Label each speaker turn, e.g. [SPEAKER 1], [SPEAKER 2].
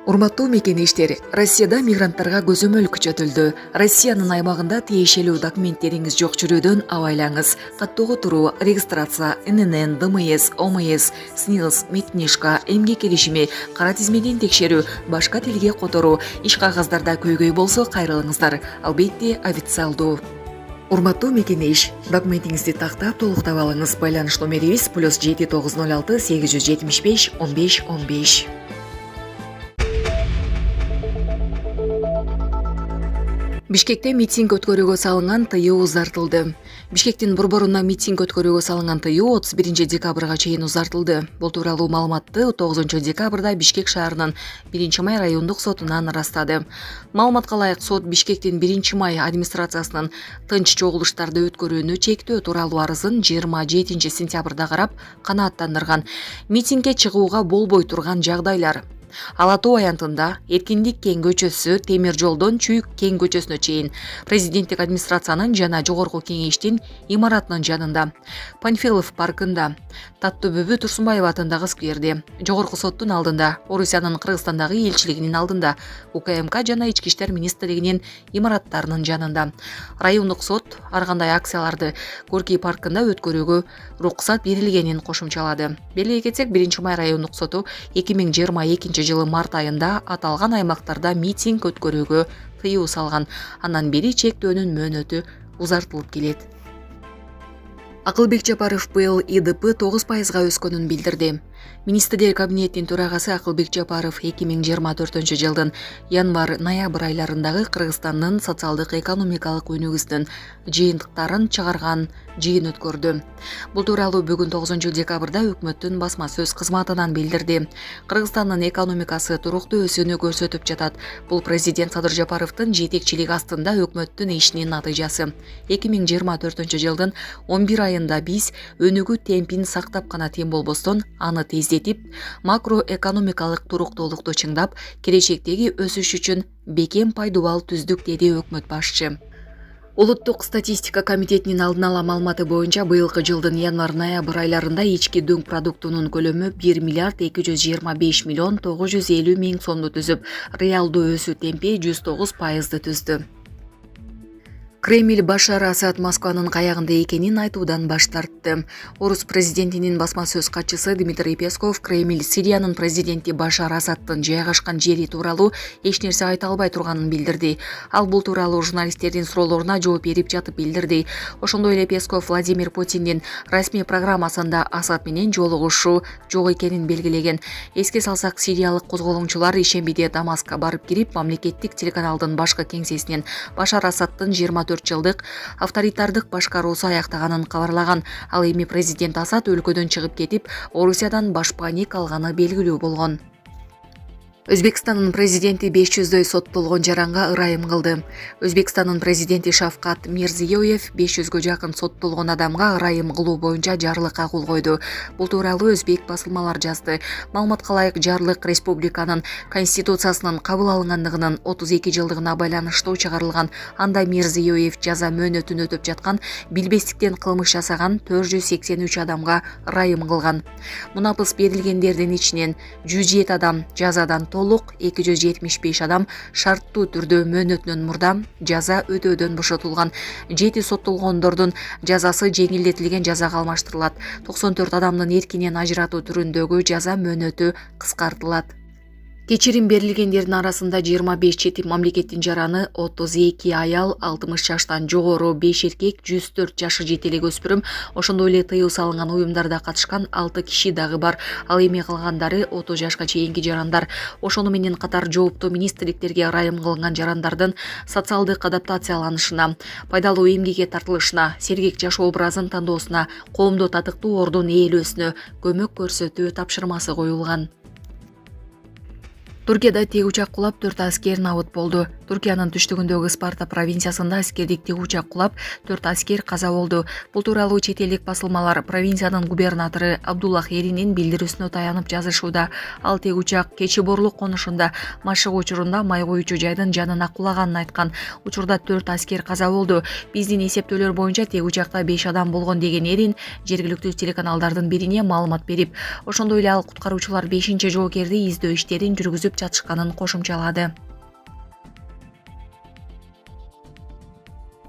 [SPEAKER 1] Урматтуу мекенештер, Россияда мигранттарга көзөмөл күчөтүлдү. Россиянын аймагында тиешелүү документтериңиз жок жүрүүдөн абайлаңыз. Каттоого туруу, регистрация, ННН, ДМС, ОМС, СНИЛС, Медкнижка, эмгек келишими, кара тизмеден текшерүү, башка тилге которуу, иш кагаздарда көйгөй болсо кайрылыңыздар. Албетте, официалдуу. Урматтуу мекенеш, документиңизди тактап толуктап алыңыз. Байланыш номерибиз +7 906 875 15 15. Бишкекте митинг өткөрүүгө салынган тыюу узартылды. Бишкектин борборуна митинг өткөрүүгө салынган тыюу 31 декабрга чейин узартылды. Бул тууралуу маалыматты 9 декабрда Бишкек шаарынын 1-май райондук сотунан ырастады. Маалыматка ылайык, сот Бишкектин 1-май администрациясынын тынч чогулуштарды өткөрүүнү чектөө тууралуу арызын 27 сентябрда карап канааттандырган. Митингге чыгууга болбой турган жагдайлар. Ала Тоо аянтында Эркиндик кең көчөсү темир жолдон Чүйүк кең көчөсүнө чейин, президенттик администрациянын жана жогорку кеңештин имаратынын жанында, Панфилов паркында, Таттыбүбү Турсунбаев атындагы скверде, жогорку соттун алдында, Орусиянын Кыргызстандагы элчилигинин алдында, УКМК жана Ички иштер министрлигинин имараттарынын жанында. Райондук сот ар кандай акцияларды Горький паркында өткөрүүгө уруксат берилгенин кошумчалады. Белгилей кетсек, 1-май райондук соту 2022 жылы март айында аталган аймактарда митинг өткөрүүгө тыюу салган. Андан бери чектөөнүн мөөнөтү узартылып келет. Акылбек Жапаров быйыл ИДП 9%га өскөнүн билдирди. Министрлер кабинетинин төрагасы Акылбек Жапаров 2024 жылдын январь-ноябрь айларындагы Кыргызстандын социалдык экономикалык өнүгүүсүнүн жыйынтыктарын чыгарган жыйын өткөрдү. Бул тууралуу бүгүн 9 декабрда өкмөттүн басма сөз кызматынан билдирди. Кыргызстандын экономикасы туруктуу өсүүнү көрсөтүп жатат. Бул президент Садыр Жапаровдун жетекчилиги астында өкмөттүн ишинин натыйжасы. 2024 жылдын 11 айында биз өнүгүү темпин сактап гана тем болбостон, аны тездетип, макроэкономикалык туруктуулукту чыңдап, келечектеги өсүш үчүн бекем пайдубал түздүк, деди өкмөт башчы. Улуттук статистика комитетинин алдын ала маалыматы боюнча, быйылкы жылдын январь-ноябрь айларында ички дүң продуктунун көлөмү 1 миллиард 225 миллион 950 миң сомду түзүп, реалдуу өсүү темпи 109%ды түздү. Кремль Башар Асад Москванын каягында экенин айтуудан баш тартты. Орус президентинин басма сөз катчысы Дмитрий Песков Кремль Сириянын президенти Башар Асадтын жайгашкан жери тууралуу эч нерсе айта албай турганын билдирди. Ал бул тууралуу журналисттердин суроолоруна жооп берип жатып билдирди. Ошондой эле Песков Владимир Путиндин расмий программасында Асад менен жолугушуу жок экенин белгилеген. Эске салсак, сириялык козголоңчулар ишембиде Дамаскка барып кирип, мамлекеттик телеканалдын башкы кеңсесинен Башар Асадтын 24 жылдык авторитардык башкаруусу аяктаганын кабарлаган. Ал эми президент Асад өлкөдөн чыгып кетип, Орусиядан башпаник алганы белгилүү болгон. Өзбекстандын президенти 500дөй соттолгон жаранга ырайым кылды. Өзбекстандын президенти Шавкат Мирзиёев 500гө жакын соттолгон адамга ырайым кылуу боюнча жарлыкка кол койду. Бул тууралуу өзбек басылмалар жазды. Маалыматка ылайык, жарлык республиканын конституциясынын кабыл алынгандыгынын 32 жылдыгына байланыштуу чыгарылган. Анда Мирзиёев жаза мөөнөтүн өтөп жаткан, билбестиктен кылмыш жасаган 483 адамга ырайым кылган. Мунапыс берилгендердин ичинен 107 адам жазадан толук, 275 адам шарттуу түрдө мөөнөтүнөн мурда жаза өтөөдөн бошотулган. 7 соттолгондордун жазасы жеңилдетилген жазага алмаштырылат. 94 адамдын эркинен ажыратуу түрүндөгү жаза мөөнөтү кыскартылат. Кечирим берилгендердин арасында 25 чет мамлекеттин жараны, 32 аял, 60 жаштан жогору 5 эркек, 104 жашы жетелик өспүрүм, ошондой эле тыюу салынган уюмдарда катышкан 6 киши дагы бар. Ал эми калгандары 30 жашка чейинки жарандар. Ошону менен катар жооптуу министрликтерге ырайым кылынган жарандардын социалдык адаптацияланышына, пайдалуу эмгекке тартылышына, сергек жашоо образын тандоосуна, коомдо татыктуу ордун ээлөөсүнө көмөк көрсөтүү тапшырмасы коюлган. Туркияда тек учак кулап 4 аскер набыт болду. Туркиянын түштүгүндөгү Спарта провинциясында аскердик тик учак кулап 4 аскер каза болду. Бул тууралуу чет элдик басылмалар провинциянын губернатору Абдуллах Эринин билдирүүсүнө таянып жазышууда. Ал тик учак кечи борлук конушунда машыгуу учурунда май коюучу жайдын жанына кулаганын айткан. Учурда 4 аскер каза болду. Биздин эсептөөлөр боюнча тик учакта 5 адам болгон деген Эрин жергиликтүү телеканалдардын бирине маалымат берип, ошондой эле ал куткаруучулар 5-жоокерди издөө иштерин жүргүзүп жатышканын кошумчалады.